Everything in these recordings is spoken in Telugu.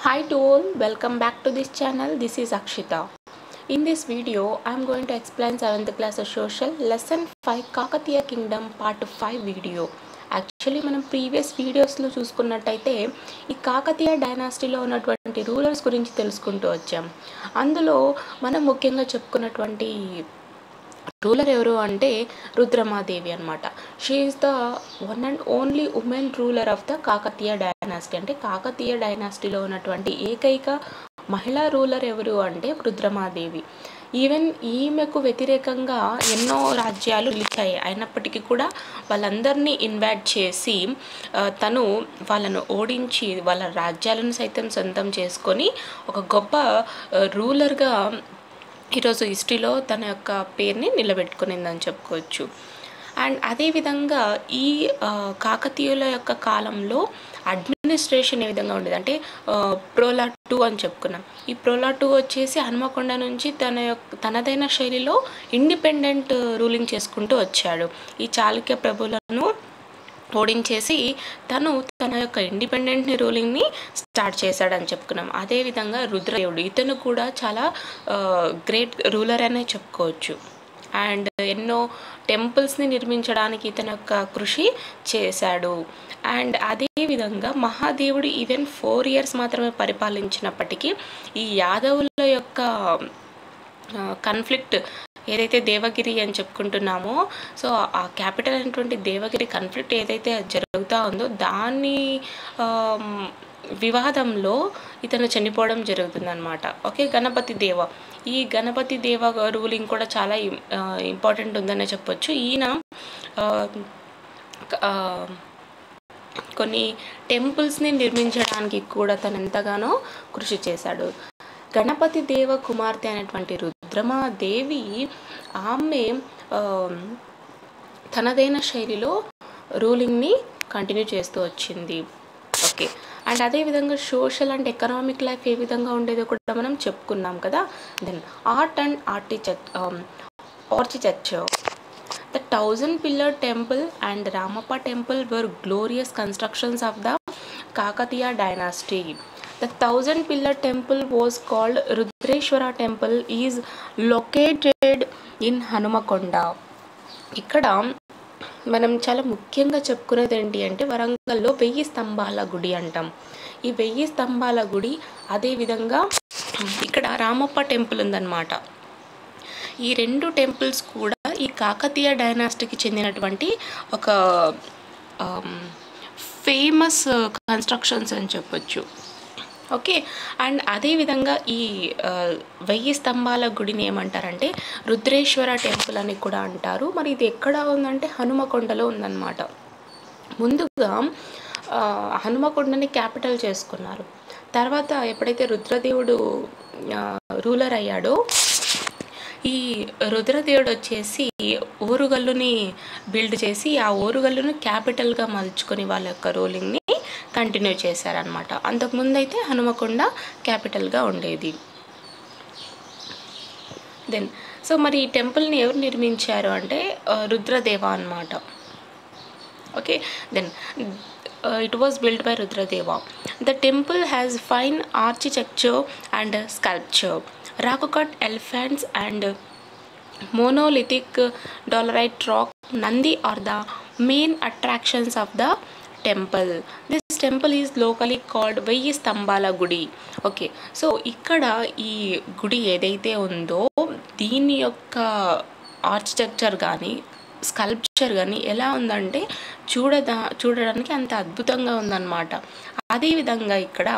Hi to all, welcome back to this channel. This is Akshita. In this video, I am going to explain 7th class social lesson 5 Kakatiya Kingdom part 5 video. Actually మనం ప్రీవియస్ వీడియోస్లో చూసుకున్నట్టయితే ఈ కాకతీయ డైనాసిటీలో ఉన్నటువంటి రూలర్స్ గురించి తెలుసుకుంటూ వచ్చాం. అందులో మనం ముఖ్యంగా చెప్పుకున్నటువంటి రూలర్ ఎవరు అంటే రుద్రమాదేవి అనమాట. She is the one and only women ruler of the Kakatiya dynasty. అంటే కాకతీయ డైనాసిటీలో ఉన్నటువంటి ఏకైక మహిళా రూలర్ ఎవరు అంటే రుద్రమాదేవి. ఈవెన్ ఈమెకు వ్యతిరేకంగా ఎన్నో రాజ్యాలు నిలిచాయి. అయినప్పటికీ కూడా వాళ్ళందరినీ ఇన్వైట్ చేసి తను వాళ్ళను ఓడించి వాళ్ళ రాజ్యాలను సైతం సొంతం చేసుకొని ఒక గొప్ప రూలర్గా ఈరోజు హిస్టరీలో తన యొక్క పేరుని నిలబెట్టుకునిందని చెప్పుకోవచ్చు. అండ్ అదేవిధంగా ఈ కాకతీయుల యొక్క కాలంలో అడ్మినిస్ట్రేషన్ ఏ విధంగా ఉండేది అంటే ప్రోలా 2 అని చెప్పుకున్నాం. ఈ ప్రోలా 2 వచ్చేసి హనుమకొండ నుంచి తనదైన శైలిలో ఇండిపెండెంట్ రూలింగ్ చేసుకుంటూ వచ్చాడు. ఈ చాళుక్య ప్రభులను ఓడించేసి తను తన యొక్క ఇండిపెండెంట్ని రూలింగ్ని స్టార్ట్ చేశాడని చెప్పుకున్నాం. అదేవిధంగా రుద్రదేవుడు ఇతను కూడా చాలా గ్రేట్ రూలర్ అనే చెప్పుకోవచ్చు. అండ్ ఎన్నో టెంపుల్స్ని నిర్మించడానికి ఇతని యొక్క కృషి చేశాడు. అండ్ అదేవిధంగా మహాదేవుడు ఈవెన్ 4 years మాత్రమే పరిపాలించినప్పటికీ ఈ యాదవుల యొక్క కాన్ఫ్లిక్ట్ ఏదైతే దేవగిరి అని చెప్పుకుంటున్నామో, సో ఆ క్యాపిటల్ అయినటువంటి దేవగిరి కాన్ఫ్లిక్ట్ ఏదైతే జరుగుతూ ఉందో దాని వివాదంలో ఇతను చనిపోవడం జరుగుతుందన్నమాట. ఓకే, గణపతి దేవ, ఈ గణపతి దేవ రూలింగ్ కూడా చాలా ఇంపార్టెంట్ ఉందనే చెప్పొచ్చు. ఈయన కొన్ని టెంపుల్స్ని నిర్మించడానికి కూడా తను ఎంతగానో కృషి చేశాడు. గణపతి దేవ కుమార్తె అనేటువంటి రుద్రమాదేవి ఆమె తనదైన శైలిలో రూలింగ్ని కంటిన్యూ చేస్తూ వచ్చింది. ఓకే, అండ్ అదేవిధంగా సోషల్ అండ్ ఎకనామిక్ లైఫ్ ఏ విధంగా ఉండేదో కూడా మనం చెప్పుకున్నాం కదా. Then art and architecture. The 1000-pillar temple and Ramappa temple were glorious constructions of the Kakatiya dynasty. The 1000-pillar temple was called Rudreshwara temple is located in Hanumakonda. ఇక్కడ మనం చాలా ముఖ్యంగా చెప్పుకునేది ఏంటి అంటే వరంగల్లో 1000 స్తంభాల గుడి అంటాం. ఈ 1000 స్తంభాల గుడి అదేవిధంగా ఇక్కడ రామప్ప టెంపుల్ ఉందన్నమాట. ఈ 2 టెంపుల్స్ కూడా ఈ కాకతీయ డైనాసిటీకి చెందినటువంటి ఒక ఫేమస్ కన్స్ట్రక్షన్స్ అని చెప్పొచ్చు. ఓకే, అండ్ అదేవిధంగా ఈ 1000 స్తంభాల గుడిని ఏమంటారంటే రుద్రేశ్వర టెంపుల్ అని కూడా అంటారు. మరి ఇది ఎక్కడ ఉందంటే హనుమకొండలో ఉందన్నమాట. ముందుగా హనుమకొండని క్యాపిటల్ చేసుకున్నారు. తర్వాత ఎప్పుడైతే రుద్రదేవుడు రూలర్ అయ్యాడో ఈ రుద్రదేవుడు వచ్చేసి ఓరుగల్లుని బిల్డ్ చేసి ఆ ఓరుగల్లును క్యాపిటల్గా మలుచుకొని వాళ్ళ యొక్క రూలింగ్ని కంటిన్యూ చేశారనమాట. అంతకుముందు అయితే హనుమకొండ క్యాపిటల్గా ఉండేది. దెన్ సో మరి ఈ టెంపుల్ని ఎవరు నిర్మించారు అంటే రుద్రదేవ అనమాట. Okay, then it was built by Rudradeva. The temple has fine architecture and sculpture. Rock-cut elephants and monolithic dolerite rock Nandi are the main attractions of the temple. This temple is locally called 1000 స్తంభాల గుడి. ఓకే, సో ఇక్కడ ఈ గుడి ఏదైతే ఉందో దీని యొక్క ఆర్కిటెక్చర్ కానీ స్కల్ప్చర్ కానీ ఎలా ఉందంటే చూడడానికి అంత అద్భుతంగా ఉందన్నమాట. అదేవిధంగా ఇక్కడ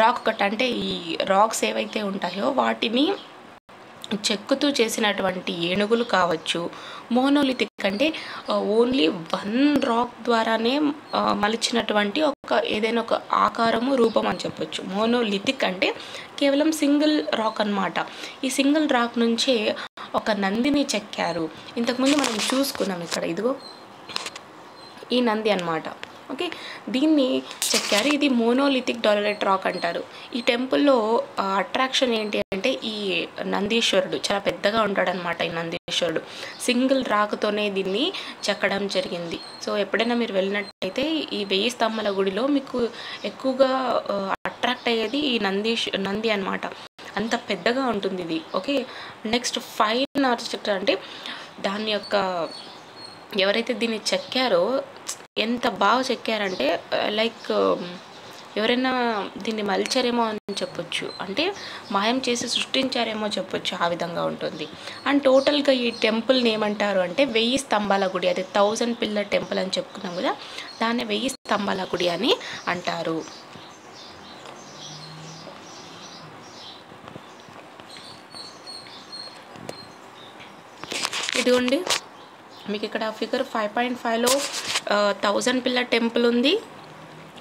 రాక్ కట్ అంటే ఈ రాక్స్ ఏవైతే ఉంటాయో వాటిని చెక్కుతూ చేసినటువంటి ఏనుగులు కావచ్చు. మోనోలిథిక్ అంటే ఓన్లీ 1 రాక్ ద్వారానే మలిచినటువంటి ఏదైనా ఒక ఆకారము రూపం అని చెప్పొచ్చు. మోనోలిథిక్ అంటే కేవలం సింగిల్ రాక్ అన్నమాట. ఈ సింగిల్ రాక్ నుంచే ఒక నందిని చెక్కారు. ఇంతకుముందు మనం చూసుకున్నాం ఇక్కడ, ఇదిగో ఈ నంది అన్నమాట. ఓకే, దీన్ని చెక్కారు. ఇది మోనోలిథిక్ డోలరైట్ రాక్ అంటారు. ఈ టెంపుల్లో అట్రాక్షన్ ఏంటి అంటే ఈ నందీశ్వరుడు చాలా పెద్దగా ఉంటాడనమాట. ఈ నందీశ్వరుడు సింగిల్ రాకుతోనే దీన్ని చెక్కడం జరిగింది. సో ఎప్పుడైనా మీరు వెళ్ళినట్టయితే ఈ 1000 స్తంభాల గుడిలో మీకు ఎక్కువగా అట్రాక్ట్ అయ్యేది ఈ నంది అనమాట. అంత పెద్దగా ఉంటుంది ఇది. ఓకే, నెక్స్ట్ ఫైన్ ఆర్కిటెక్చర్ అంటే దాని యొక్క ఎవరైతే దీన్ని చెక్కారో ఎంత బాగా చెక్కారంటే లైక్ ఎవరైనా దీన్ని మలిచారేమో అని చెప్పొచ్చు, అంటే మాయం చేసి సృష్టించారేమో చెప్పొచ్చు, ఆ విధంగా ఉంటుంది. అండ్ టోటల్గా ఈ టెంపుల్ని ఏమంటారు అంటే 1000 స్తంభాల గుడి, అది 1000 పిల్లర్ టెంపుల్ అని చెప్పుకున్నాం కదా, దాన్ని 1000 స్తంభాల గుడి అని అంటారు. ఇదిగోండి మీకు ఇక్కడ ఫిగర్ 5.5లో 1000 పిల్లర్ టెంపుల్ ఉంది,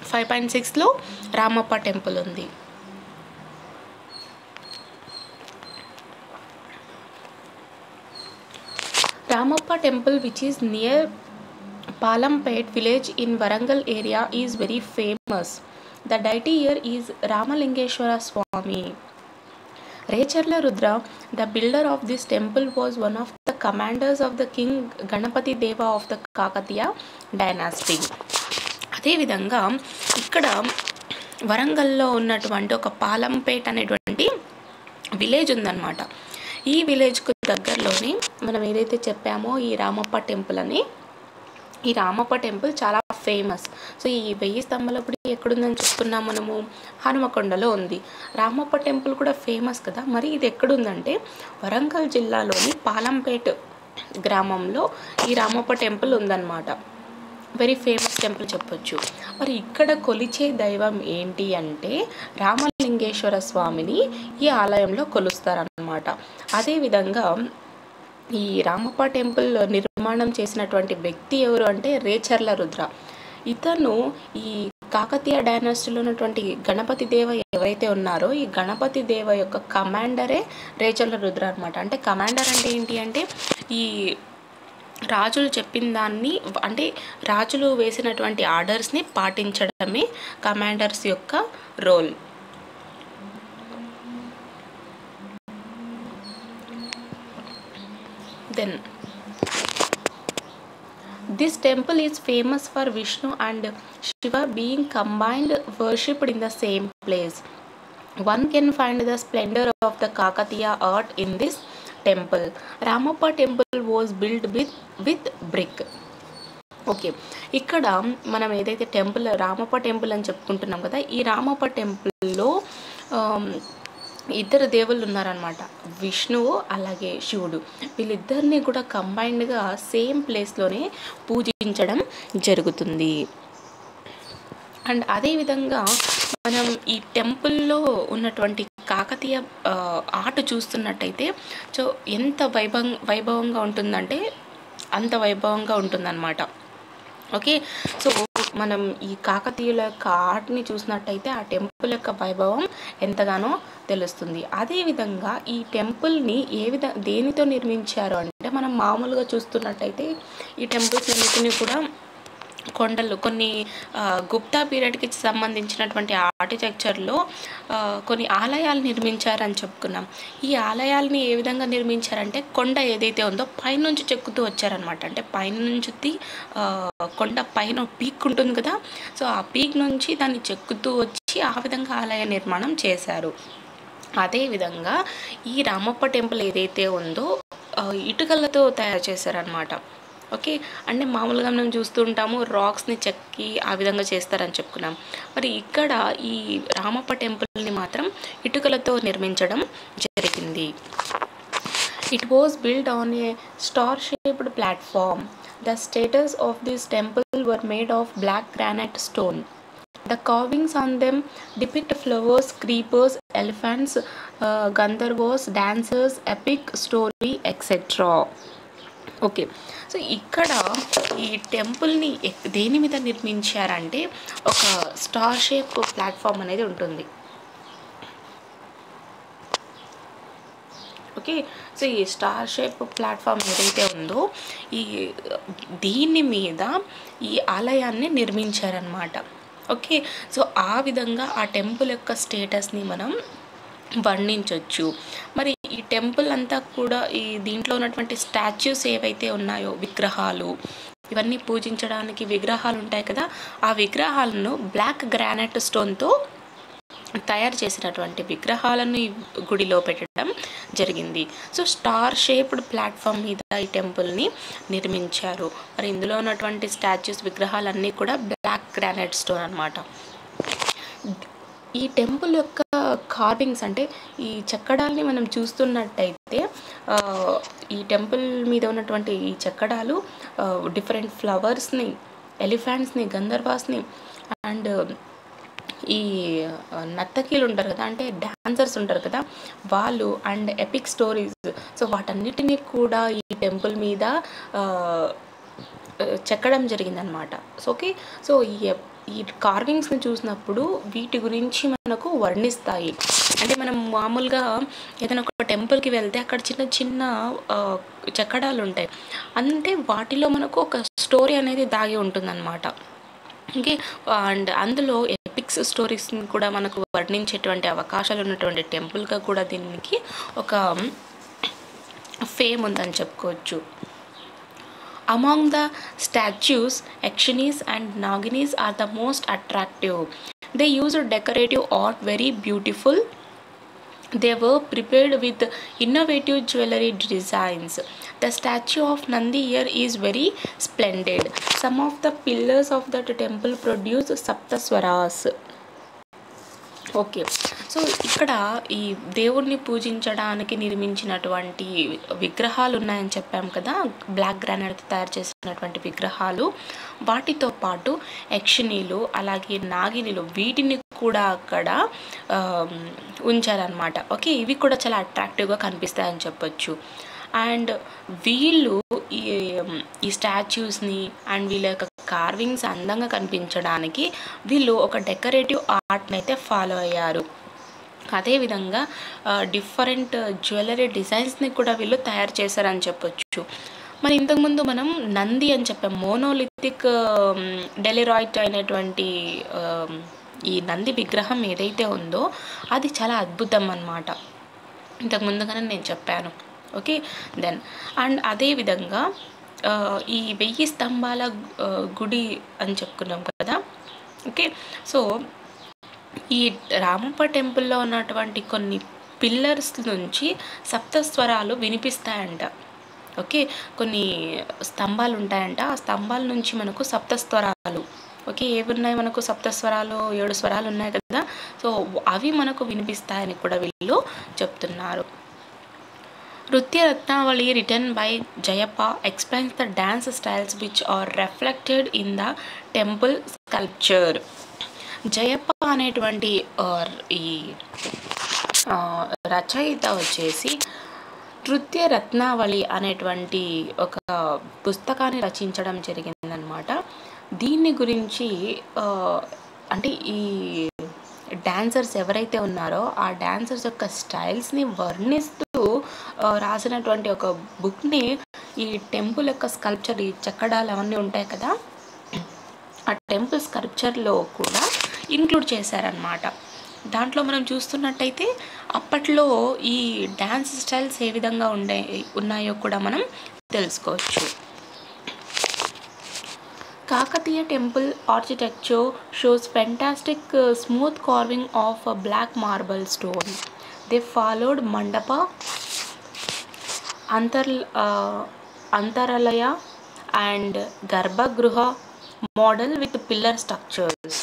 5.6లో రామప్ప టెంపుల్ ఉంది. Ramappa temple, which is near Palampet village in Warangal area, is very famous. The deity here is Ramalingeshwara Swami. Rechurla Rudra, the builder of this temple, was one of the commanders of the king Ganapati Deva of the Kakatiya dynasty. అదేవిధంగా ఇక్కడ వరంగల్లో ఉన్నటువంటి ఒక పాలంపేట్ అనేటువంటి విలేజ్ ఉందన్నమాట. ఈ విలేజ్కు దగ్గరలోని మనం ఏదైతే చెప్పామో ఈ రామప్ప టెంపుల్ అని, ఈ రామప్ప టెంపుల్ చాలా ఫేమస్. సో ఈ 1000 స్తంభాల గుడి ఎక్కడుందని చెప్పుకున్నాం మనము, హనుమకొండలో ఉంది. రామప్ప టెంపుల్ కూడా ఫేమస్ కదా, మరి ఇది ఎక్కడుందంటే వరంగల్ జిల్లాలోని పాలంపేట్ గ్రామంలో ఈ రామప్ప టెంపుల్ ఉందన్నమాట. వెరీ ఫేమస్ టెంపుల్ చెప్పొచ్చు. మరి ఇక్కడ కొలిచే దైవం ఏంటి అంటే రామలింగేశ్వర స్వామిని ఈ ఆలయంలో కొలుస్తారన్నమాట. అదేవిధంగా ఈ రామప్ప టెంపుల్ నిర్మాణం చేసినటువంటి వ్యక్తి ఎవరు అంటే రేచర్ల రుద్ర. ఇతను ఈ కాకతీయ డైనాసిటీలో ఉన్నటువంటి గణపతి దేవ ఎవరైతే ఉన్నారో ఈ గణపతి దేవ యొక్క కమాండరే రేచర్ల రుద్ర అనమాట. అంటే కమాండర్ అంటే ఏంటి అంటే ఈ రాజులు చెప్పిన దాన్ని, అంటే రాజులు వేసినటువంటి ఆర్డర్స్ని పాటించడమే కమాండర్స్ యొక్క role. Then this temple is famous for Vishnu and Shiva being combined worshipped in the same place. One can find the splendor of the Kakatiya art in this temple. Ramappa temple was built with brick. Okay, ఇక్కడ మనం ఏదైతే టెంపుల్ రామప్ప టెంపుల్ అని చెప్పుకుంటున్నాం కదా, ఈ రామప్ప టెంపుల్లో ఇద్దరు దేవుళ్ళు ఉన్నారనమాట, విష్ణువు అలాగే శివుడు. వీళ్ళిద్దరిని కూడా కంబైన్డ్గా సేమ్ ప్లేస్లోనే పూజించడం జరుగుతుంది. అండ్ అదేవిధంగా మనం ఈ టెంపుల్లో ఉన్నటువంటి కాకతీయ ఆర్ట్ చూస్తున్నట్టయితే సో ఎంత వైభవంగా ఉంటుందంటే అంత వైభవంగా ఉంటుందన్నమాట. ఓకే, సో మనం ఈ కాకతీయుల యొక్క ఆర్ట్ని చూసినట్టయితే ఆ టెంపుల్ యొక్క వైభవం ఎంతగానో తెలుస్తుంది. అదేవిధంగా ఈ టెంపుల్ని దేనితో నిర్మించారు అంటే మనం మామూలుగా చూస్తున్నట్టయితే ఈ టెంపుల్స్ అన్నిటిని కూడా కొండలు, కొన్ని గుప్తా పీరియడ్కి సంబంధించినటువంటి ఆర్కిటెక్చర్లో కొన్ని ఆలయాలు నిర్మించారని చెప్పుకున్నాం. ఈ ఆలయాల్ని ఏ విధంగా నిర్మించారంటే కొండ ఏదైతే ఉందో పైనుంచి చెక్కుతూ వచ్చారనమాట. అంటే పైనుంచి కొండ పైన పీక్ ఉంటుంది కదా, సో ఆ పీక్ నుంచి దాన్ని చెక్కుతూ వచ్చి ఆ విధంగా ఆలయ నిర్మాణం చేశారు. అదేవిధంగా ఈ రామప్ప టెంపుల్ ఏదైతే ఉందో ఇటుకలతో తయారు చేశారనమాట. ఓకే, అంటే మామూలుగా మనం చూస్తూ ఉంటాము రాక్స్ని చెక్కి ఆ విధంగా చేస్తారని చెప్పుకున్నాం. మరి ఇక్కడ ఈ రామప్ప టెంపుల్ని మాత్రం ఇటుకలతో నిర్మించడం జరిగింది. It was build on a star shaped platform. The status of this temple were made of black granite stone. The carvings on them depict flowers, creepers, elephants, Gandharvas, dancers, epic story, etc. Okay, so ఇక్కడ ఈ టెంపుల్ని దేని మీద నిర్మించారంటే ఒక స్టార్ షేప్ ప్లాట్ఫామ్ అనేది ఉంటుంది. ఓకే, సో ఈ స్టార్ షేప్ ప్లాట్ఫామ్ ఏదైతే ఉందో దీని మీద ఈ ఆలయాన్ని నిర్మించారనమాట. ఓకే, సో ఆ విధంగా ఆ టెంపుల్ యొక్క స్టేటస్ని మనం వర్ణించవచ్చు. మరి ఈ ఈ టెంపుల్ అంతా కూడా ఈ దీంట్లో ఉన్నటువంటి స్టాచ్యూస్ ఏవైతే ఉన్నాయో, విగ్రహాలు, ఇవన్నీ పూజించడానికి విగ్రహాలు ఉంటాయి కదా, ఆ విగ్రహాలను బ్లాక్ గ్రానైట్ స్టోన్తో తయారు చేసినటువంటి విగ్రహాలను ఈ గుడిలో పెట్టడం జరిగింది. సో స్టార్ షేప్డ్ ప్లాట్ఫామ్ మీద ఈ టెంపుల్ని నిర్మించారు. మరి ఇందులో ఉన్నటువంటి స్టాచ్యూస్, విగ్రహాలన్నీ కూడా బ్లాక్ గ్రానైట్ స్టోన్ అన్నమాట. ఈ టెంపుల్ యొక్క కార్వింగ్స్ అంటే ఈ చెక్కడాల్ని మనం చూస్తున్నట్టయితే ఈ టెంపుల్ మీద ఉన్నటువంటి ఈ చెక్కడాలు డిఫరెంట్ ఫ్లవర్స్ని, ఎలిఫెంట్స్ని, గంధర్వాస్ని అండ్ ఈ నర్తకీలు ఉంటారు కదా, అంటే డాన్సర్స్ ఉంటారు కదా, వాళ్ళు అండ్ ఎపిక్ స్టోరీస్, సో వాటన్నిటినీ కూడా ఈ టెంపుల్ మీద చెక్కడం జరిగిందనమాట. సో ఓకే, సో ఈ కార్వింగ్స్ని చూసినప్పుడు వీటి గురించి మనకు వర్ణిస్తాయి. అంటే మనం మామూలుగా ఏదైనా ఒక టెంపుల్కి వెళ్తే అక్కడ చిన్న చిన్న చెక్కడాలు ఉంటాయి, అంటే వాటిలో మనకు ఒక స్టోరీ అనేది దాగి ఉంటుందన్నమాట. ఓకే, అండ్ అందులో ఎపిక్స్ స్టోరీస్ని కూడా మనకు వర్ణించేటువంటి అవకాశాలు ఉన్నటువంటి టెంపుల్గా కూడా దీనికి ఒక ఫేమ్ ఉందని చెప్పుకోవచ్చు. Among the statues, Yakshinis and Naginis are the most attractive. They used decorative art very beautiful. They were prepared with innovative jewelry designs. The statue of Nandi here is very splendid. Some of the pillars of that temple produce Saptaswaras. Okay, so ఇక్కడ ఈ దేవుణ్ణి పూజించడానికి నిర్మించినటువంటి విగ్రహాలు ఉన్నాయని చెప్పాం కదా, బ్లాక్ గ్రానైట్ తయారు చేసినటువంటి విగ్రహాలు, వాటితో పాటు యక్షిణీలు అలాగే నాగినిలు, వీటిని కూడా అక్కడ ఉంచారనమాట. ఓకే, ఇవి కూడా చాలా అట్రాక్టివ్గా కనిపిస్తాయని చెప్పొచ్చు. అండ్ వీళ్ళు ఈ స్టాచ్యూస్ని అండ్ వీళ్ళ యొక్క కార్వింగ్స్ అందంగా కనిపించడానికి వీళ్ళు ఒక డెకరేటివ్ ఆర్ట్ని అయితే ఫాలో అయ్యారు. అదేవిధంగా డిఫరెంట్ జ్యువెలరీ డిజైన్స్ని కూడా వీళ్ళు తయారు చేశారని చెప్పొచ్చు. మరి ఇంతకుముందు మనం నంది అని చెప్పాం, మోనోలిథిక్ డెలిరాయిట్ అయినటువంటి ఈ నంది విగ్రహం ఏదైతే ఉందో అది చాలా అద్భుతం అన్నమాట. ఇంతకుముందుగానే నేను చెప్పాను. ఓకే, దెన్ అండ్ అదేవిధంగా ఈ 1000 స్తంభాల గుడి అని చెప్పుకున్నాం కదా. ఓకే, సో ఈ రామప్ప టెంపుల్లో ఉన్నటువంటి కొన్ని పిల్లర్స్ నుంచి సప్తస్వరాలు వినిపిస్తాయంట. ఓకే, కొన్ని స్తంభాలు ఉంటాయంట, ఆ స్తంభాల నుంచి మనకు సప్తస్వరాలు, ఓకే ఏవి ఉన్నాయి మనకు, సప్తస్వరాలు 7 స్వరాలు ఉన్నాయి కదా, సో అవి మనకు వినిపిస్తాయని కూడా వీళ్ళు చెప్తున్నారు. Nritya Ratnavali written by Jayappa explains the dance styles which are reflected in the temple sculpture. Jayappa అనేటువంటి ఈ రచయిత వచ్చేసి నృత్య రత్నావళి అనేటువంటి ఒక పుస్తకాన్ని రచించడం జరిగిందనమాట. దీన్ని గురించి అంటే ఈ డాన్సర్స్ ఎవరైతే ఉన్నారో ఆ డాన్సర్స్ యొక్క స్టైల్స్ని వర్ణిస్తూ రాసినటువంటి ఒక బుక్ని ఈ టెంపుల్ యొక్క స్కల్ప్చర్, ఈ చెక్కడాలు అవన్నీ ఉంటాయి కదా, ఆ టెంపుల్ స్కల్ప్చర్లో కూడా ఇంక్లూడ్ చేశారనమాట. దాంట్లో మనం చూస్తున్నట్టయితే అప్పట్లో ఈ డ్యాన్స్ స్టైల్స్ ఏ విధంగా ఉన్నాయో కూడా మనం తెలుసుకోవచ్చు. Kakatiya temple architecture shows fantastic smooth carving of a black marble stone. They followed mandapa, antaralaya and garbhagruha model with pillar structures.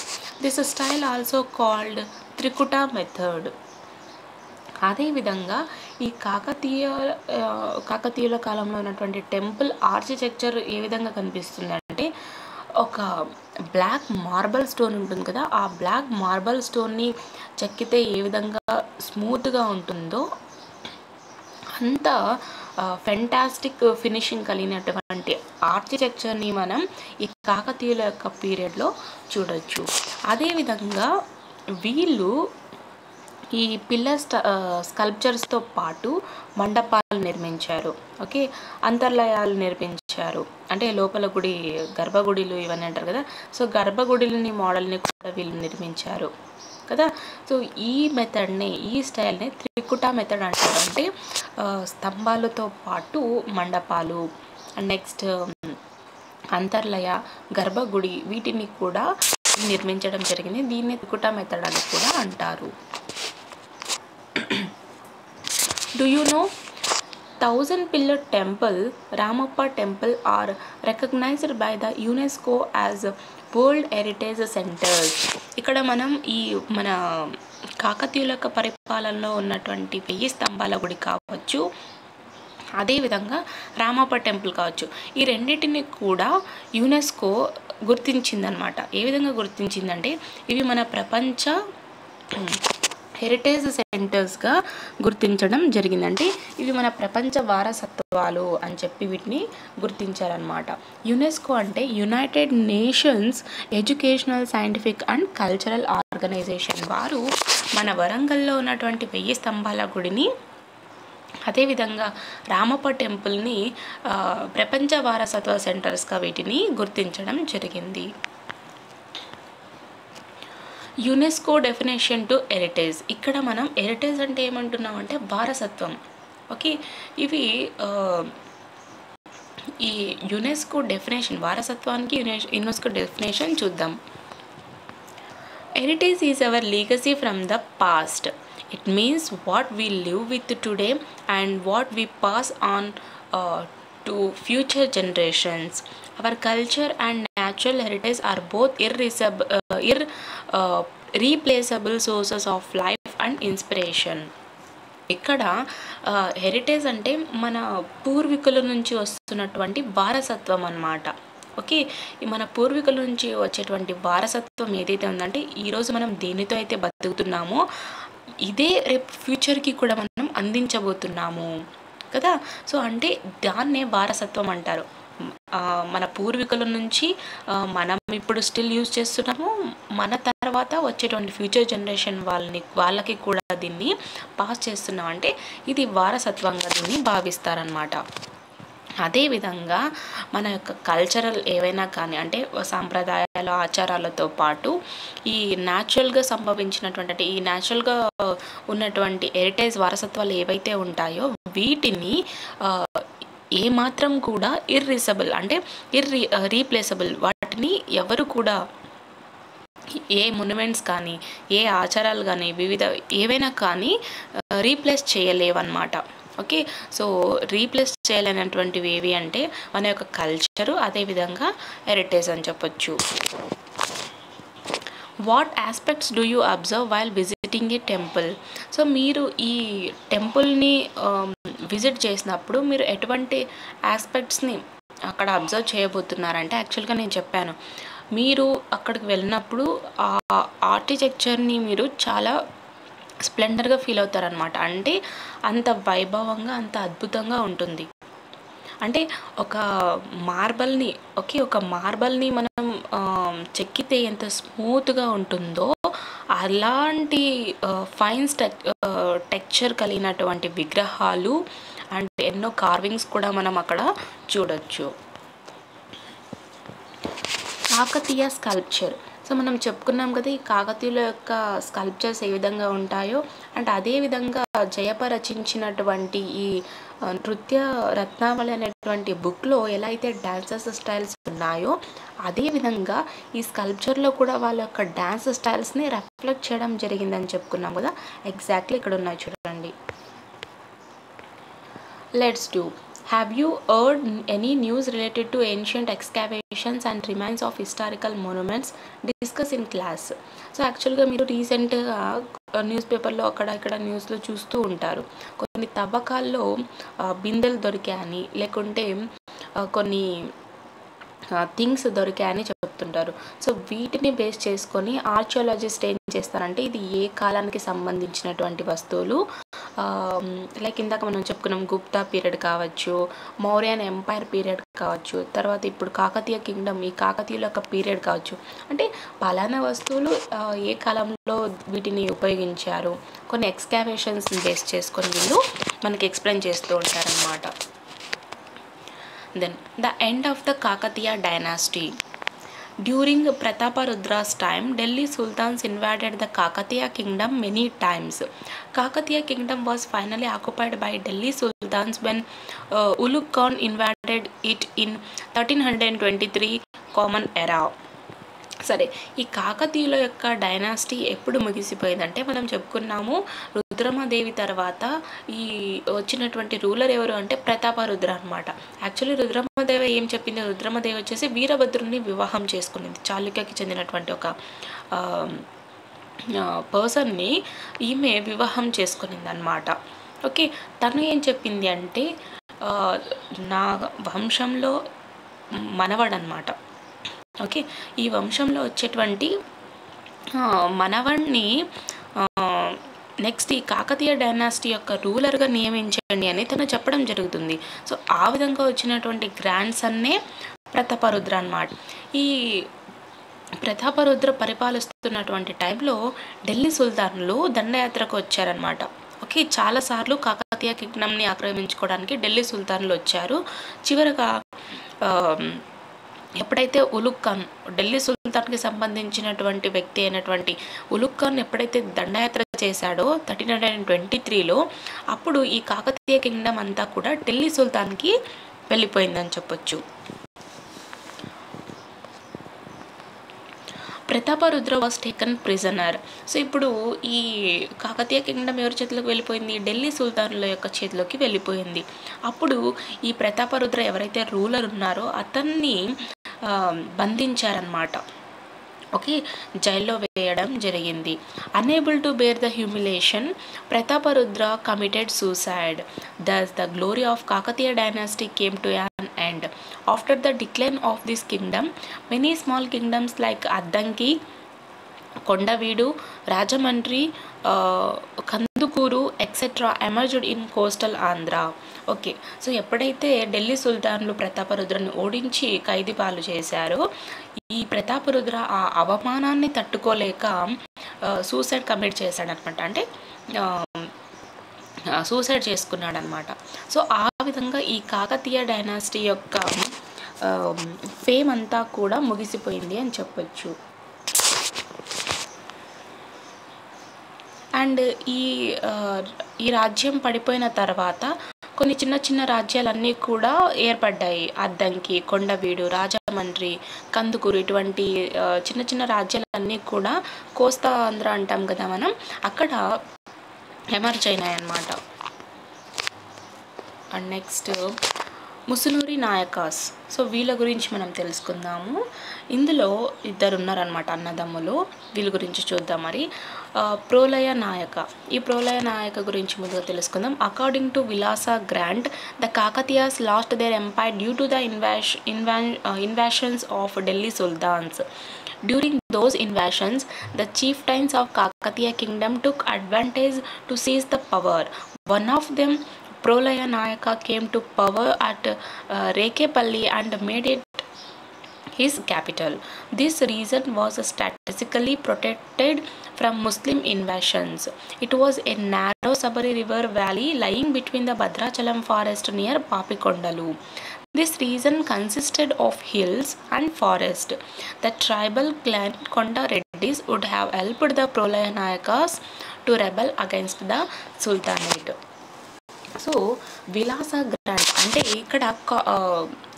This style also called Trikuta method. అదేవిధంగా ఈ కాకతీయుల కాలంలో ఉన్నటువంటి టెంపుల్ ఆర్కిటెక్చర్ ఏ విధంగా కనిపిస్తుందంటే, ఒక బ్లాక్ మార్బల్ స్టోన్ ఉంటుంది కదా, ఆ బ్లాక్ మార్బల్ స్టోన్ని చెక్కితే ఏ విధంగా స్మూత్గా ఉంటుందో అంత ఫెంటాస్టిక్ ఫినిషింగ్ కలిగినటువంటి ఆర్కిటెక్చర్ని మనం ఈ కాకతీయుల యొక్క పీరియడ్లో చూడొచ్చు. అదేవిధంగా వీళ్ళు ఈ పిల్లర్ స్కల్ప్చర్స్తో పాటు మండపాలు నిర్మించారు, ఓకే అంతర్లయాలు నిర్మించారు, నిర్మించారు. అంటే లోపల గుడి గర్భగుడిలు ఇవన్నీ అంటారు కదా, సో గర్భగుడిని మోడల్ని కూడా వీళ్ళు నిర్మించారు కదా. సో ఈ మెథడ్ని, ఈ స్టైల్ని త్రికుట మెథడ్ అంటారు. అంటే స్తంభాలతో పాటు మండపాలు, నెక్స్ట్ అంతర్లయ, గర్భగుడి వీటిని కూడా నిర్మించడం జరిగింది. దీన్ని త్రికుట మెథడ్ అని కూడా అంటారు. Do you know 1000-pillar temple, Ramappa temple are recognized by the UNESCO as World Heritage Centers. ఇక్కడ మనం ఈ మన కాకతీయుల యొక్క పరిపాలనలో ఉన్నటువంటి 1000 స్తంభాల గుడి కావచ్చు, అదేవిధంగా రామప్ప టెంపుల్ కావచ్చు, ఈ రెండింటిని కూడా యునెస్కో గుర్తించిందనమాట. ఏ విధంగా గుర్తించిందంటే ఇవి మన ప్రపంచ హెరిటేజ్ సెంటర్స్గా గుర్తించడం జరిగిందంటే ఇవి మన ప్రపంచ వారసత్వాలు అని చెప్పి వీటిని గుర్తించారనమాట. యునెస్కో అంటే united nations educational, scientific and cultural organization. వారు మన వరంగల్లో ఉన్నటువంటి 1000 స్తంభాల గుడిని, అదేవిధంగా రామప్ప టెంపుల్ని ప్రపంచ వారసత్వ సెంటర్స్గా వీటిని గుర్తించడం జరిగింది. UNESCO definition to heritage. ఇక్కడ మనం హెరిటేజ్ అంటే ఏమంటున్నాం అంటే వారసత్వం. ఓకే, ఇవి ఈ యునెస్కో డెఫినేషన్, వారసత్వానికి యునెస్కో డెఫినేషన్ చూద్దాం. Heritage is our legacy from the past. It means what we live with today and what we pass on to future generations. Our culture and natural heritage are both irreplaceable sources of life and inspiration. ఇక్కడ హెరిటేజ్ అంటే మన పూర్వీకుల నుంచి వస్తున్నటువంటి వారసత్వం అన్నమాట. ఓకే, మన పూర్వీకుల నుంచి వచ్చేటువంటి వారసత్వం ఏదైతే ఉందంటే ఈరోజు మనం దేనితో అయితే బతుకుతున్నామో ఇదే రేపు ఫ్యూచర్కి కూడా మనం అందించబోతున్నాము కదా. సో అంటే దాన్నే వారసత్వం అంటారు. మన పూర్వీకుల నుంచి మనం ఇప్పుడు స్టిల్ యూజ్ చేస్తున్నాము, మన తర్వాత వచ్చేటువంటి ఫ్యూచర్ జనరేషన్ వాళ్ళకి కూడా దీన్ని పాస్ చేస్తున్నాం అంటే ఇది వారసత్వంగా దీన్ని భావిస్తారనమాట. అదేవిధంగా మన యొక్క కల్చరల్ ఏవైనా కానీ అంటే సాంప్రదాయాల ఆచారాలతో పాటు ఈ న్యాచురల్గా సంభవించినటువంటి ఈ న్యాచురల్గా ఉన్నటువంటి హెరిటేజ్ వారసత్వాలు ఏవైతే ఉంటాయో వీటిని ఏమాత్రం కూడా రీప్లేసబుల్, వాటిని ఎవరు కూడా ఏ మొన్యుమెంట్స్ కానీ ఏ ఆచారాలు కానీ వివిధ ఏవైనా కానీ రీప్లేస్ చేయలేవన్నమాట. ఓకే, సో రీప్లేస్ చేయలేనటువంటివి ఏవి అంటే మన యొక్క కల్చరు, అదేవిధంగా హెరిటేజ్ అని చెప్పొచ్చు. What aspects do you observe while visiting A temple? So మీరు ఈ టెంపుల్ని విజిట్ చేసినప్పుడు మీరు ఎటువంటి ఆస్పెక్ట్స్ని అక్కడ అబ్జర్వ్ చేయబోతున్నారంటే యాక్చువల్గా నేను చెప్పాను, మీరు అక్కడికి వెళ్ళినప్పుడు ఆ ఆర్కిటెక్చర్ని మీరు చాలా స్ప్లెండర్గా ఫీల్ అవుతారనమాట. అంటే అంత వైభవంగా, అంత అద్భుతంగా ఉంటుంది. అంటే ఒక మార్బల్ని మనం చెక్కితే ఎంత స్మూత్గా ఉంటుందో అలాంటి ఫైన్ టెక్స్చర్ కలిగినటువంటి విగ్రహాలు అండ్ ఎన్నో కార్వింగ్స్ కూడా మనం అక్కడ చూడొచ్చు. కాకతీయ స్కల్ప్చర్. సో మనం చెప్పుకున్నాం కదా ఈ కాకతీయుల యొక్క స్కల్ప్చర్స్ ఏ విధంగా ఉంటాయో, అండ్ అదేవిధంగా జయప రచించినటువంటి ఈ నృత్య రత్నావళి అనేటువంటి బుక్లో ఎలా అయితే డ్యాన్సెస్ స్టైల్స్ ఉన్నాయో అదేవిధంగా ఈ స్కల్ప్చర్లో కూడా వాళ్ళ యొక్క డ్యాన్స్ స్టైల్స్ని రిఫ్లెక్ట్ చేయడం జరిగిందని చెప్పుకున్నాం కదా. ఎగ్జాక్ట్లీ ఇక్కడ ఉన్నాయి చూడండి. Let's do. Have you heard any news related to ancient excavations and remains of historical monuments discussed in class? So యాక్చువల్గా మీరు రీసెంట్గా న్యూస్ పేపర్లో అక్కడ ఇక్కడ న్యూస్లో చూస్తూ ఉంటారు, కొన్ని తవ్వకాల్లో బిందెలు దొరికాయని లేకుంటే కొన్ని థింగ్స్ దొరికాయని చెప్తుంటారు. సో వీటిని బేస్ చేసుకొని ఆర్కియాలజిస్ట్ ఏం చేస్తారంటే ఇది ఏ కాలానికి సంబంధించినటువంటి వస్తువులు, లైక్ ఇందాక మనం చెప్పుకున్నాం గుప్తా పీరియడ్ కావచ్చు, మౌర్యన్ ఎంపైర్ పీరియడ్ కావచ్చు, తర్వాత ఇప్పుడు కాకతీయ కింగ్డమ్ ఈ కాకతీయుల యొక్క పీరియడ్ కావచ్చు, అంటే పలానా వస్తువులు ఏ కాలంలో వీటిని ఉపయోగించారు కొన్ని ఎక్స్కావేషన్స్ని బేస్ చేసుకొని వీళ్ళు మనకి ఎక్స్ప్లెయిన్ చేస్తూ ఉంటారనమాట. Then the end of the Kakatiya dynasty. During Prataparudra's time, Delhi Sultans invaded the Kakatiya kingdom many times. Kakatiya kingdom was finally occupied by Delhi Sultans when Ulugh Khan invaded it in 1323 Common Era. సరే, ఈ కాకతీయుల యొక్క డైనాసిటీ ఎప్పుడు ముగిసిపోయిందంటే మనం చెప్పుకున్నాము రుద్రమదేవి తర్వాత ఈ వచ్చినటువంటి రూలర్ ఎవరు అంటే ప్రతాపరుద్ర అనమాట. యాక్చువల్లీ రుద్రమదేవి ఏం చెప్పింది, రుద్రమదేవి వచ్చేసి వీరభద్రుని వివాహం చేసుకునింది. చాళుక్యకి చెందినటువంటి ఒక పర్సన్ని ఈమె వివాహం చేసుకునింది అనమాట. ఓకే, తను ఏం చెప్పింది అంటే నా వంశంలో మనవడనమాట. ఓకే, ఈ వంశంలో వచ్చేటువంటి మనవణ్ణి నెక్స్ట్ ఈ కాకతీయ డైనాసిటీ యొక్క రూలర్గా నియమించండి అని తను చెప్పడం జరుగుతుంది. సో ఆ విధంగా వచ్చినటువంటి గ్రాండ్ సన్నే ప్రతాపరుద్ర అన్నమాట. ఈ ప్రతాపరుద్ర పరిపాలిస్తున్నటువంటి టైంలో ఢిల్లీ సుల్తాన్లు దండయాత్రకు వచ్చారనమాట. ఓకే, చాలాసార్లు కాకతీయ కింగ్డమ్ని ఆక్రమించుకోవడానికి ఢిల్లీ సుల్తాన్లు వచ్చారు. చివరగా ఎప్పుడైతే ఉలుగ్ ఖాన్, ఢిల్లీ సుల్తాన్కి సంబంధించినటువంటి వ్యక్తి అయినటువంటి ఉలుగ్ ఖాన్ ఎప్పుడైతే దండయాత్ర చేశాడో 1323లో, అప్పుడు ఈ కాకతీయ కింగ్డమ్ అంతా కూడా ఢిల్లీ సుల్తాన్కి వెళ్ళిపోయిందని చెప్పొచ్చు. Prataparudra was taken prisoner. So ఇప్పుడు ఈ కాకతీయ కింగ్డమ్ ఎవరి చేతిలోకి వెళ్ళిపోయింది, ఢిల్లీ సుల్తాన్ల యొక్క చేతిలోకి వెళ్ళిపోయింది. అప్పుడు ఈ ప్రతాపరుద్ర ఎవరైతే రూలర్ ఉన్నారో అతన్ని బంధించారనమాట. ఓకే, జైల్లో వేయడం జరిగింది. Unable to bear the humiliation, Prataparudra committed suicide. Thus the glory of Kakatiya dynasty came to an end. After the decline of this kingdom, many small kingdoms like Addanki, Kondaveedu, Rajahmundry, Kandukur etcetera emerged in coastal Andhra. Okay, so ఎప్పుడైతే ఢిల్లీ సుల్తాన్లు ప్రతాపరుద్రని ఓడించి ఖైదీ పాలు చేశారో, ఈ ప్రతాపరుద్ర ఆ అవమానాన్ని తట్టుకోలేక సూసైడ్ కమిట్ చేశాడనమాట. అంటే సూసైడ్ చేసుకున్నాడనమాట. సో ఆ విధంగా ఈ కాకతీయ డైనాసిటీ యొక్క ఫేమ్ అంతా కూడా ముగిసిపోయింది అని చెప్పొచ్చు. అండ్ ఈ రాజ్యం పడిపోయిన తర్వాత కొన్ని చిన్న చిన్న రాజ్యాలన్నీ కూడా ఏర్పడ్డాయి. అద్దంకి, కొండవీడు, రాజమండ్రి, కందుకూరు, ఇటువంటి చిన్న చిన్న రాజ్యాలన్నీ కూడా కోస్తా ఆంధ్ర అంటాం కదా మనం, అక్కడ ఎమర్జ్ అయినాయి అన్నమాట. And next Musunuri Nayakas. So వీళ్ళ గురించి మనం తెలుసుకుందాము. ఇందులో ఇద్దరు ఉన్నారనమాట, అన్నదమ్ములు. వీళ్ళ గురించి చూద్దాం. మరి ప్రోలయ నాయక, ఈ ప్రోలయ నాయక గురించి ముందుగా తెలుసుకుందాం. According to Vilasa grant, the Kakatiyas lost their empire due to the invasions of Delhi sultans. During those invasions, the chieftains of Kakatiya kingdom took advantage to seize the power. One of them, Prolaya Nayaka, came to power at Rekepalli and made it his capital. This region was strategically protected from Muslim invasions. It was a narrow Sabari river valley lying between the Bhadrachalam forest near Papikondalu. This region consisted of hills and forest. The tribal clan Konda Reddis would have helped the Prolaya Nayakas to rebel against the Sultanate. So విలాస గ్రాంట్ అంటే ఇక్కడ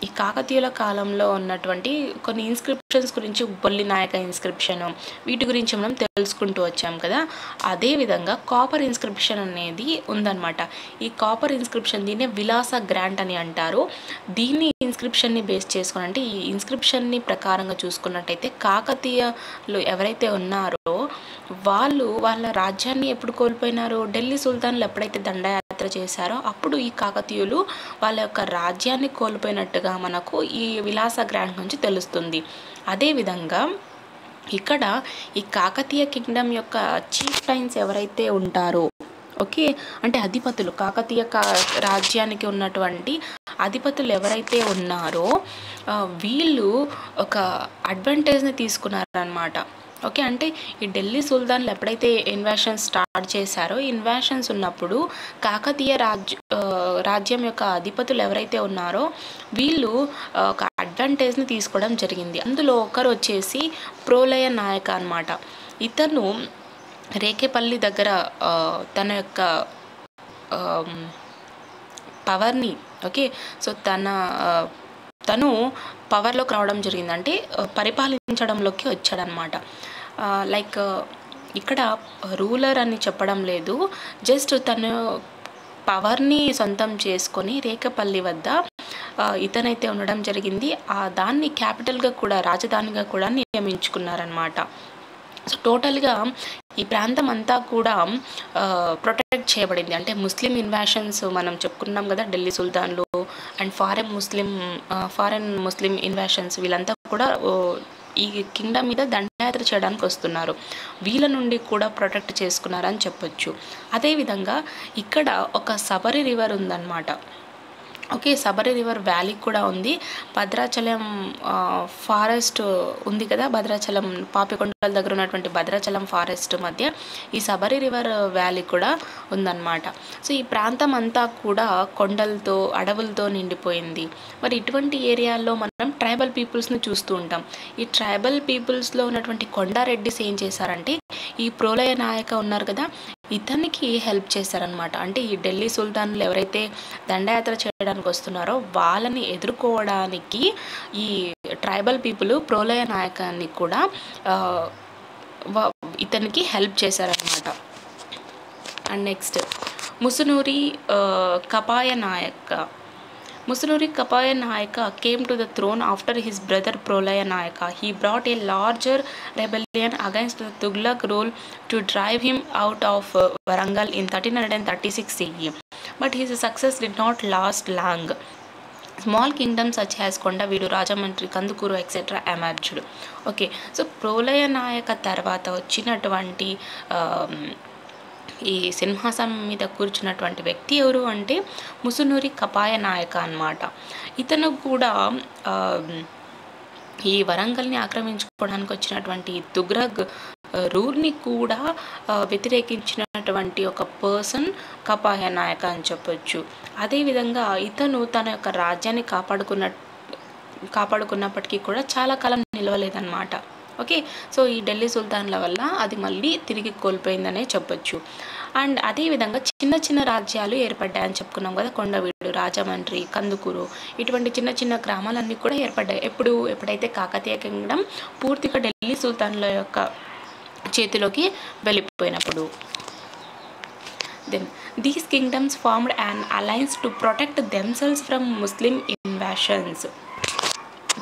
ఈ కాకతీయుల కాలంలో ఉన్నటువంటి కొన్ని ఇన్స్క్రిప్షన్స్ గురించి, బొల్లి నాయక ఇన్స్క్రిప్షన్, వీటి గురించి మనం తెలుసుకుంటూ వచ్చాం కదా. అదేవిధంగా కాపర్ ఇన్స్క్రిప్షన్ అనేది ఉందన్నమాట. ఈ కాపర్ ఇన్స్క్రిప్షన్ దీన్ని విలాస గ్రాంట్ అని అంటారు. దీన్ని ఇన్స్క్రిప్షన్ని బేస్ చేసుకుని, అంటే ఈ ఇన్స్క్రిప్షన్ని ప్రకారంగా చూసుకున్నట్టయితే కాకతీయులు ఎవరైతే ఉన్నారో వాళ్ళు వాళ్ళ రాజ్యాన్ని ఎప్పుడు కోల్పోయినారు, ఢిల్లీ సుల్తాన్లు ఎప్పుడైతే దండయాత్ర చేశారో అప్పుడు ఈ కాకతీయులు వాళ్ళ యొక్క రాజ్యాన్ని కోల్పోయినట్టుగా మనకు ఈ విలాస గ్రాంట్ నుంచి తెలుస్తుంది. అదేవిధంగా ఇక్కడ ఈ కాకతీయ కింగ్డమ్ యొక్క చీఫ్ టైన్స్ ఎవరైతే ఉంటారో, ఓకే, అంటే అధిపతులు, కాకతీయ రాజ్యానికి ఉన్నటువంటి అధిపతులు ఎవరైతే ఉన్నారో వీళ్ళు ఒక అడ్వాంటేజ్ని తీసుకున్నారనమాట. ఓకే, అంటే ఈ ఢిల్లీ సుల్తాన్లు ఎప్పుడైతే ఇన్వాషన్స్ స్టార్ట్ చేశారో, ఇన్వాషన్స్ ఉన్నప్పుడు కాకతీయ రాజ్యం యొక్క అధిపతులు ఎవరైతే ఉన్నారో వీళ్ళు ఒక అడ్వాంటేజ్ని తీసుకోవడం జరిగింది. అందులో ఒకరు వచ్చేసి ప్రోలయ నాయక అన్నమాట. ఇతను రేకేపల్లి దగ్గర తన యొక్క పవర్ని, ఓకే, సో తను పవర్లోకి రావడం జరిగింది, అంటే పరిపాలించడంలోకి వచ్చాడనమాట. లైక్ ఇక్కడ రూలర్ అని చెప్పడం లేదు, జస్ట్ తను పవర్ని సొంతం చేసుకొని రేకపల్లి వద్ద ఇతనైతే ఉండడం జరిగింది. దాన్ని క్యాపిటల్గా కూడా, రాజధానిగా కూడా నియమించుకున్నారనమాట. సో టోటల్గా ఈ ప్రాంతం అంతా కూడా ప్రొటెక్ట్ చేయబడింది. అంటే ముస్లిం ఇన్వాషన్స్ మనం చెప్పుకున్నాం కదా, ఢిల్లీ సుల్తాన్లు అండ్ ఫారెన్ ముస్లిం ఇన్వాషన్స్, వీళ్ళంతా కూడా ఈ కింగ్డమ్ మీద దండయాత్ర చేయడానికి వస్తున్నారు. వీళ్ళ నుండి కూడా ప్రొటెక్ట్ చేసుకున్నారని చెప్పొచ్చు. అదేవిధంగా ఇక్కడ ఒక సబరి రివర్ ఉందన్నమాట. ఓకే, సబరి రివర్ వ్యాలీ కూడా ఉంది. భద్రాచలం ఫారెస్ట్ ఉంది కదా, భద్రాచలం పాపికొండల దగ్గర ఉన్నటువంటి భద్రాచలం ఫారెస్ట్ మధ్య ఈ సబరి రివర్ వ్యాలీ కూడా ఉందన్నమాట. సో ఈ ప్రాంతం అంతా కూడా కొండలతో, అడవులతో నిండిపోయింది. మరి ఇటువంటి ఏరియాల్లో మనం ట్రైబల్ పీపుల్స్ని చూస్తూ ఉంటాం. ఈ ట్రైబల్ పీపుల్స్లో ఉన్నటువంటి కొండారెడ్డిస్ ఏం చేశారంటే, ఈ ప్రోలయ నాయక ఉన్నారు కదా, ఇతనికి హెల్ప్ చేశారనమాట. అంటే ఈ ఢిల్లీ సుల్తాన్లు ఎవరైతే దండయాత్ర చేయడానికి వస్తున్నారో వాళ్ళని ఎదుర్కోవడానికి ఈ ట్రైబల్ పీపుల్ ప్రోలయ నాయకాన్ని కూడా ఇతనికి హెల్ప్ చేశారనమాట. And next Musunuri కపాయ Nayaka. Musunuri Kapaya Nayaka came to the throne after his brother Prolaya Nayaka. He brought a larger rebellion against the Tughlaq rule to drive him out of Warangal in 1336 CE. But his success did not last long. Small kingdoms such as Kondavidu, Rajamandri, Kandukuru, etc. emerged. Okay, so Prolaya Nayaka tarvata వచ్చినటువంటి ఈ సింహాసనం మీద కూర్చున్నటువంటి వ్యక్తి ఎవరు అంటే ముసునూరి కపాయ నాయక అన్నమాట. ఇతను కూడా ఈ వరంగల్ని ఆక్రమించుకోవడానికి వచ్చినటువంటి తుగ్లక్ రూల్ని కూడా వ్యతిరేకించినటువంటి ఒక పర్సన్ కపాయ నాయక అని చెప్పొచ్చు. అదేవిధంగా ఇతను తన యొక్క రాజ్యాన్ని కాపాడుకున్నప్పటికీ కూడా చాలా కాలం నిలవలేదన్నమాట. ఓకే, సో ఈ ఢిల్లీ సుల్తాన్ల వల్ల అది మళ్ళీ తిరిగి కోల్పోయిందనే చెప్పొచ్చు. అండ్ అదేవిధంగా చిన్న చిన్న రాజ్యాలు ఏర్పడ్డాయని చెప్పుకున్నాం కదా, కొండవీడు, రాజమండ్రి, కందుకూరు, ఇటువంటి చిన్న చిన్న గ్రామాలన్నీ కూడా ఏర్పడ్డాయి. ఎప్పుడైతే కాకతీయ కింగ్డమ్ పూర్తిగా ఢిల్లీ సుల్తాన్ల యొక్క చేతిలోకి వెళ్ళిపోయినప్పుడు. Then these kingdoms formed an alliance to protect themselves from Muslim invasions.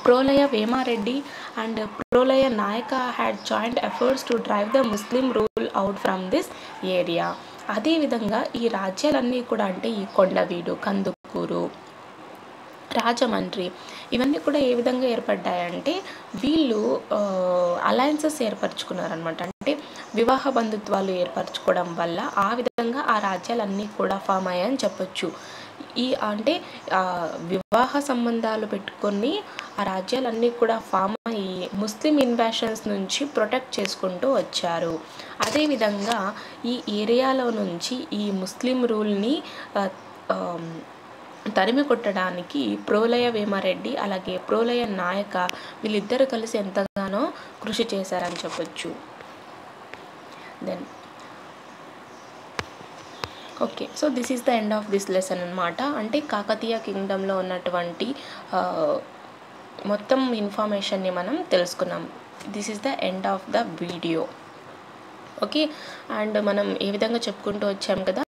Prolaya Vemareddy and Prolaya Nayaka had joined efforts to drive the Muslim rule out from this area. అదేవిధంగా ఈ రాజ్యాలన్నీ కూడా, అంటే ఈ కొండవీడు, కందుకూరు, రాజమండ్రి, ఇవన్నీ కూడా ఏ విధంగా ఏర్పడ్డాయంటే వీళ్ళు అలయన్సెస్ ఏర్పరచుకున్నారనమాట. అంటే వివాహ బంధుత్వాలు ఏర్పరచుకోవడం వల్ల ఆ విధంగా ఆ రాజ్యాలన్నీ కూడా ఫామ్ అయ్యాయని చెప్పొచ్చు. అంటే వివాహ సంబంధాలు పెట్టుకొని ఆ రాజ్యాలన్నీ కూడా ఫామ్ అయ్యి ముస్లిం ఇన్వాషన్స్ నుంచి ప్రొటెక్ట్ చేసుకుంటూ వచ్చారు. అదేవిధంగా ఈ ఏరియాలో నుంచి ఈ ముస్లిం రూల్ని తరిమి కొట్టడానికి ప్రోలయ వేమారెడ్డి అలాగే ప్రోలయ నాయక వీళ్ళిద్దరు కలిసి ఎంతగానో కృషి చేశారని చెప్పొచ్చు. Then okay, so this is the end of this lesson అనమాట. అంటే కాకతీయ కింగ్డమ్లో ఉన్నటువంటి మొత్తం ఇన్ఫర్మేషన్ని మనం తెలుసుకున్నాం. This is the end of the video. Okay, and మనం ఏ విధంగా చెప్పుకుంటూ వచ్చాం కదా,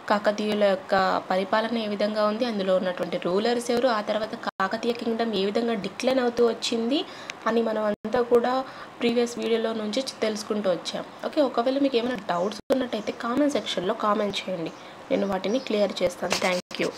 కాకతీయుల యొక్క పరిపాలన ఏ విధంగా ఉంది, అందులో ఉన్నటువంటి రూలర్స్ ఎవరు, ఆ తర్వాత కాకతీయ కింగ్డమ్ ఏ విధంగా డిక్లైన్ అవుతూ వచ్చింది అని మనం అంతా కూడా ప్రీవియస్ వీడియోలో నుంచి తెలుసుకుంటూ వచ్చాం. ఓకే, ఒకవేళ మీకు ఏమైనా డౌట్స్ ఉన్నట్టయితే కామెంట్ సెక్షన్లో కామెంట్ చేయండి, నేను వాటిని క్లియర్ చేస్తాను. Thank you.